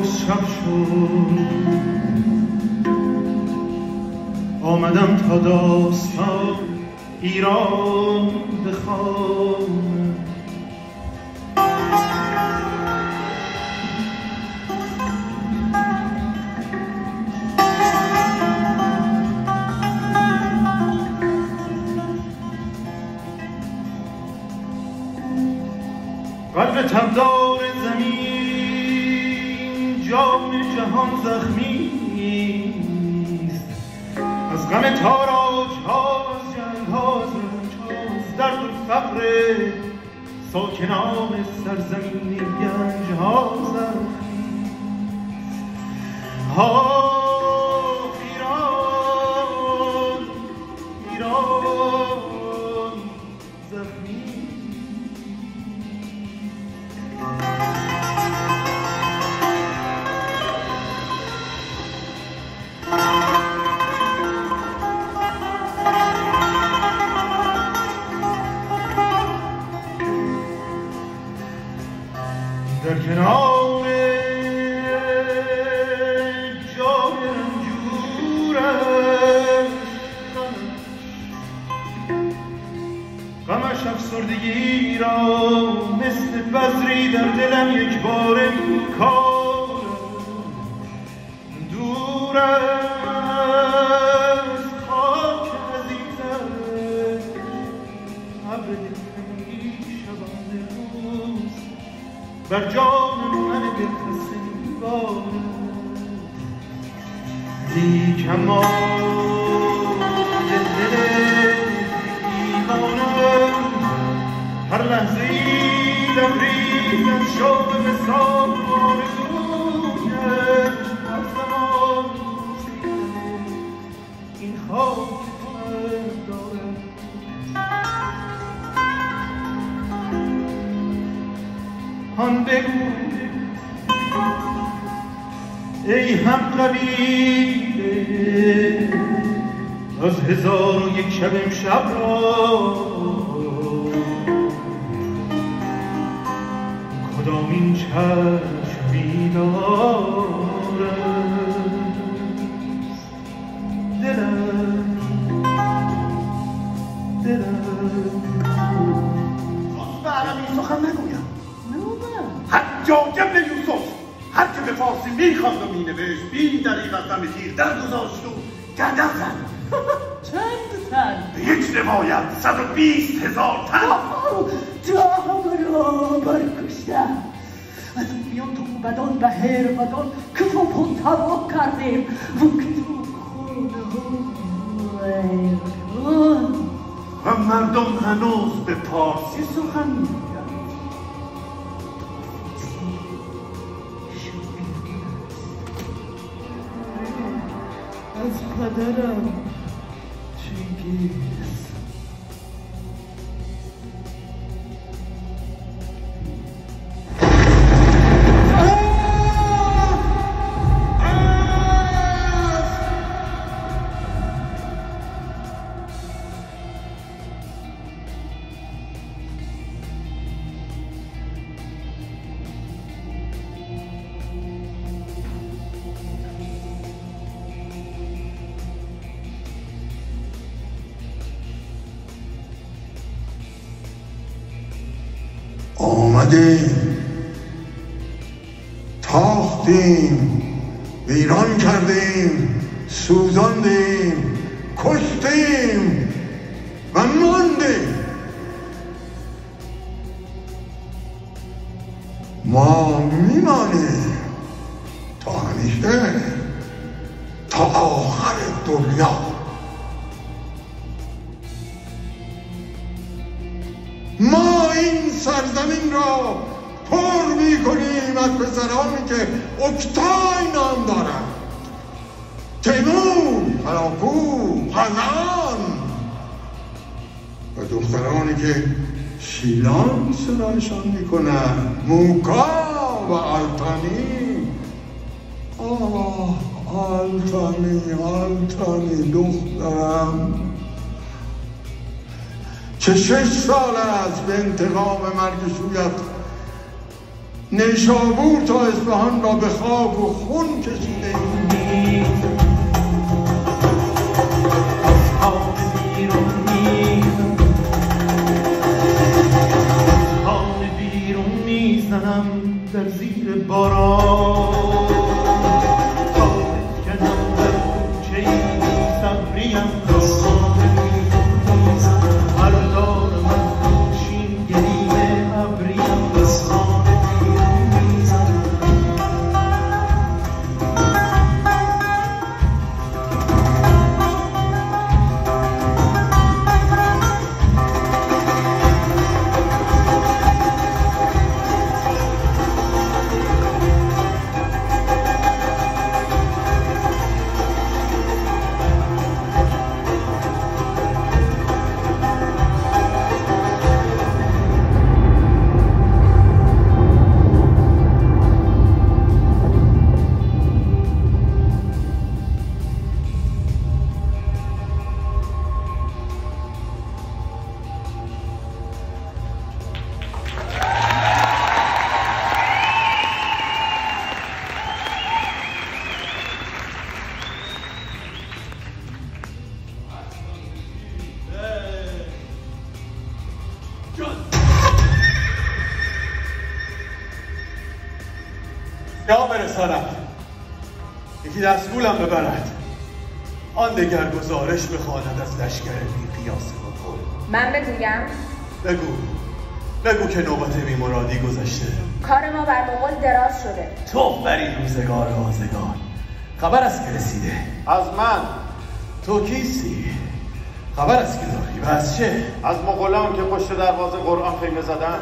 درست شب شد، آمدم تا داستان ایران بخوانم. قلب تبدار زمین جان جهان زخمیست، از غم تاراج ها، از جنگ ها، از رنج ها، از درد و فقر ساکنان سرزمین گنج ها زخمیست. ایران ایران زخمی. در کنار جای رنجورش غمش افسردگی را مثل بذری در دلم یک باره میکارد. دور از خاک عزیزش ابر دلتنگی شبانه روز بر جان من دلخسته میبارد. لیک اما دل دیوانه هر لحظه ای لبریز از شوق وصال آرزوی هر زمان این خاک من دارد. هان بگو ای هم قبیله از 1001 شب امشب را کدامین چشم بیدار است. دلم به عربی سخن نگویم. حجاج ابن یوسف هر که به فارسی میخواند و مینوشت بی دریغ از دم تیر درگذاشت و گردن زد. چند تن؟ به یک روایت 120,000 تن. همه را برکشتم. از اون بیان تو بدان به هرمدان که تو پون تباه کردیم و که تو خونه و مردم هنوز به پارسی سخن میگویند. از پدرم چنگیز آمدیم، تاختیم، ویران کردیم، سوزاندیم، کشتیم و ماندیم. ما میمانیم تا همیشه، تا آخر دنیا. ما این سرزمین را پر میکنیم از پسرانی که اکتای نام دارند: تیمور، هلاکو، پهلوان، و دخترانی که شیلان صدایشان میکنند: موکا و آلتانی. آه آلتانی دخترم که 6 سال است به انتقام مرگ شویت نیشابور تا اصفهان را به خاک و خون کشیده میزنم در زیر باران کنم در کوچه صبریم هر دار من شین گریم ابریم یا برساند یکی دستگولم ببرد آن دگر گزارش بخواند از لشکر بی قیاس مغول. من بگویم؟ بگو که نوبت بیمرادی گذشته. کار ما بر مغول دراز شده. تو بر این روزگار آزگار خبر از که رسیده؟ از من. تو کیستی؟ خبر از که داری و از چه؟ از مغولان که پشت دروازه قرآن خیمه زدن.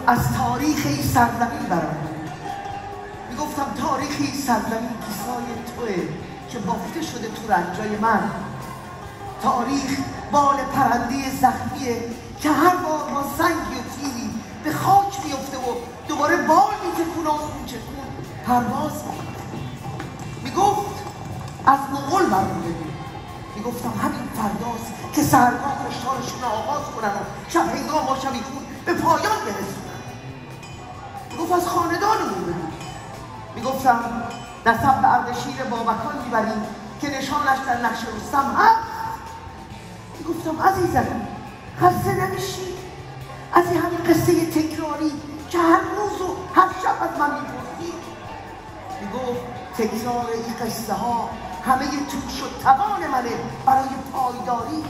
از تاریخ این سرزمین برام میگفتم تاریخ این سرزمین کیسای توه که بافته شده تو رنجای من. تاریخ بال پرنده زخمیه که هر بار با سنگی و تیری به خاک میفته و دوباره بال میتکونه و خونچکون پرواز میگفت از مغول برمونه میگفتم همین فرداست که سهرگاه کشتارشون آغاز کنن و شب هنگام با شبیخون به پایان برسونن. میگفت از خاندانمون بگو. میگفتم نسب به اردشیر بابکان میبریم که نشانش در نقش رستم هست. میگفتم عزیزم خسته نمیشی از این همین قصه تکراری که هر روز و هر شب از من میپرسی. میگفت تکرار این قصه ها همه توش و توان منه برای پایداری.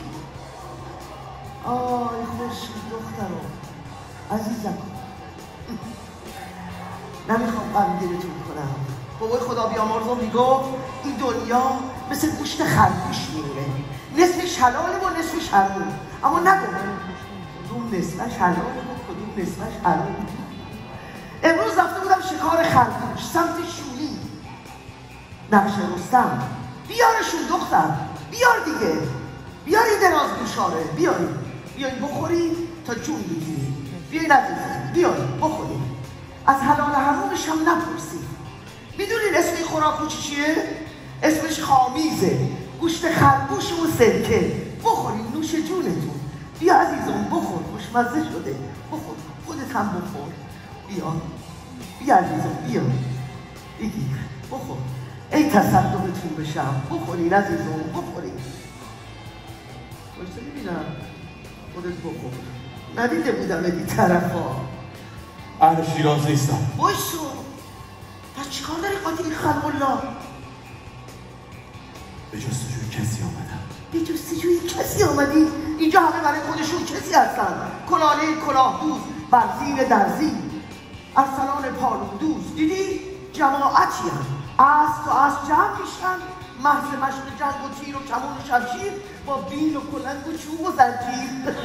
آی خورشید دخترم عزیزم نمیخوام غمگینتون کنم. بابای خدا بیامرزا میگفت این دنیا مثل گوشت خرگوش میمونه، نصفش حلاله و نصفش حرام، اما ندونه کدوم نصفش حلاله و کدوم نصفش حرام. امروز رفته بودم شکار خرگوش سمت شولی. نقش رستم بیارشون دختر، بیار دیگه، بیاری دراز گوشاره، بیاری بخوری تا جون بگیری. بیاین عزیزم بیاین بخوری، از حلال حرامش هم نپرسی. میدونین اسم این خوراکو چیه؟ اسمش خامیزه، گوشت خرگوش و سرکه. بخورین نوش جونتون. بیا عزیزم بخور، خوشمزه شده، بخور، خودت هم بخور. بیا عزیزم بیا بگیر بخور. ای تصدقتون بشم، بخورین عزیزم بخورین. باشته ببینم خودت بخور. ندیده بودم این طرفا. اهل شیراز نیستم. باشو پس چیکار داری قاطی خلق الله؟ به جستجوی کسی آمدم. به جستجوی کسی آمدی؟ اینجا همه برای خودشون کسی هستن. کلاله کلاه دوز، برزین درزی، ارسلان پالون دوز. دیدی؟ جماعتی هم اسب و اسب جمع میشن، محض مشق جنگ و تیر و کمان و شمشیر با بیل و کلنگ و چوب و زنجیر.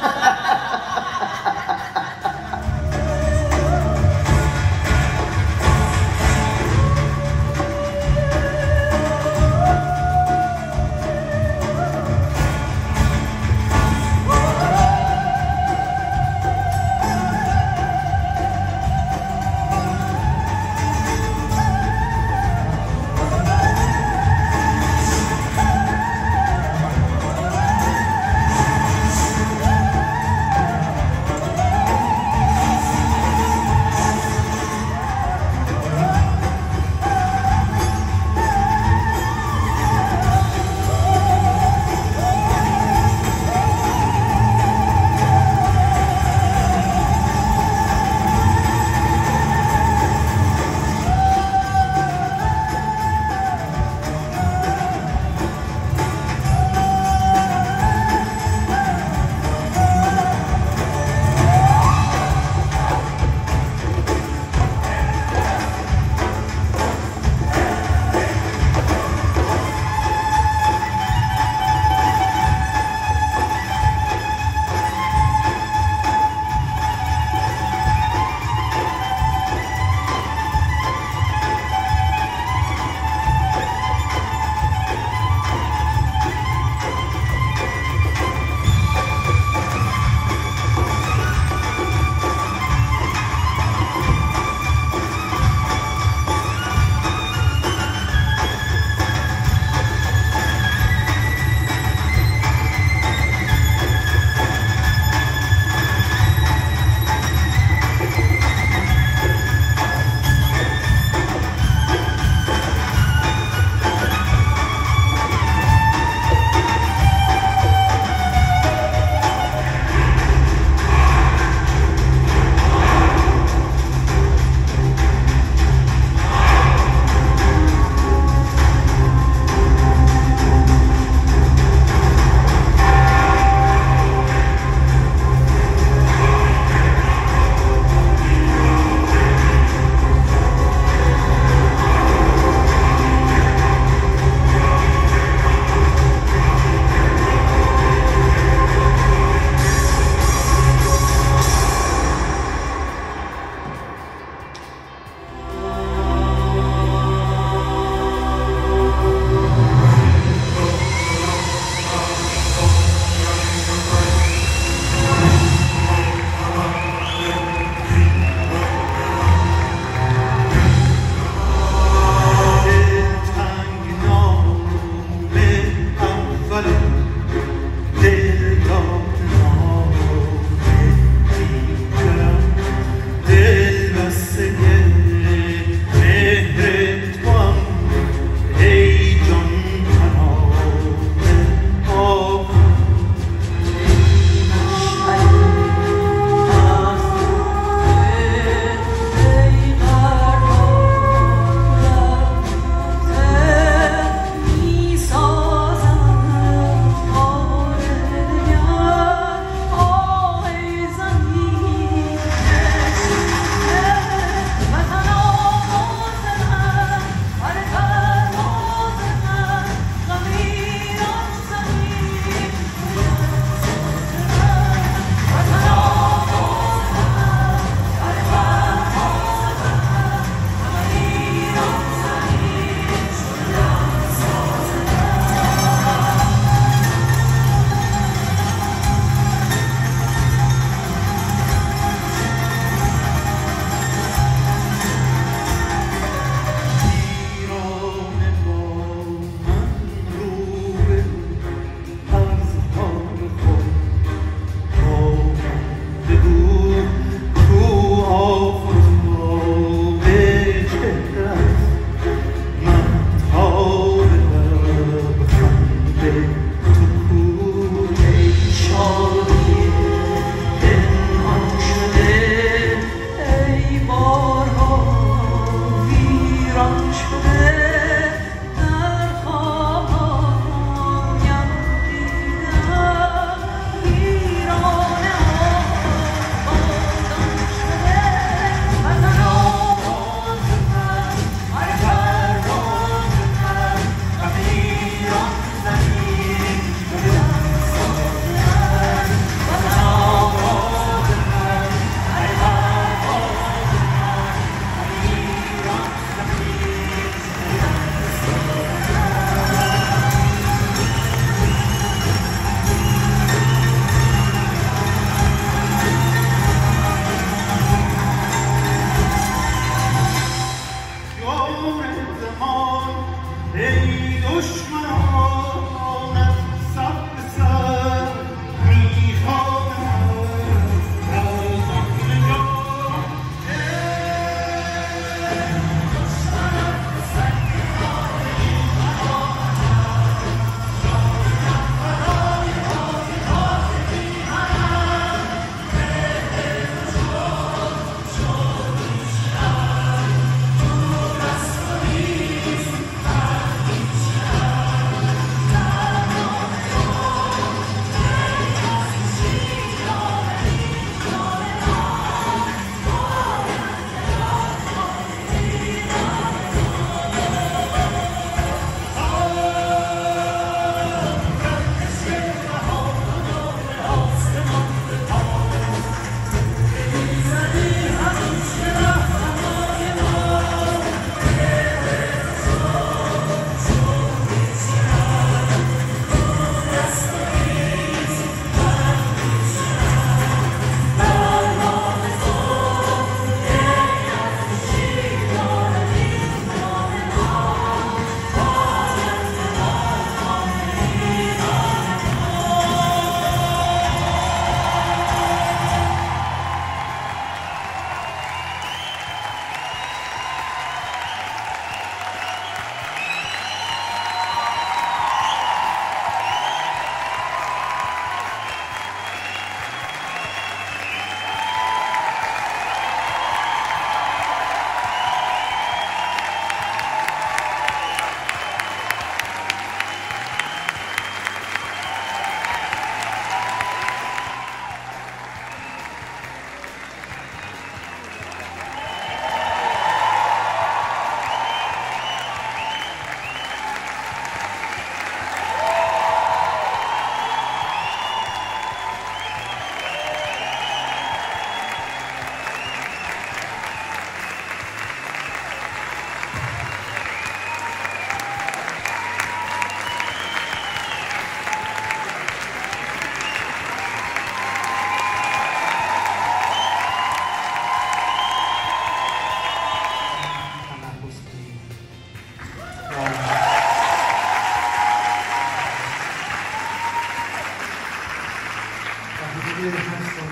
دیگه هست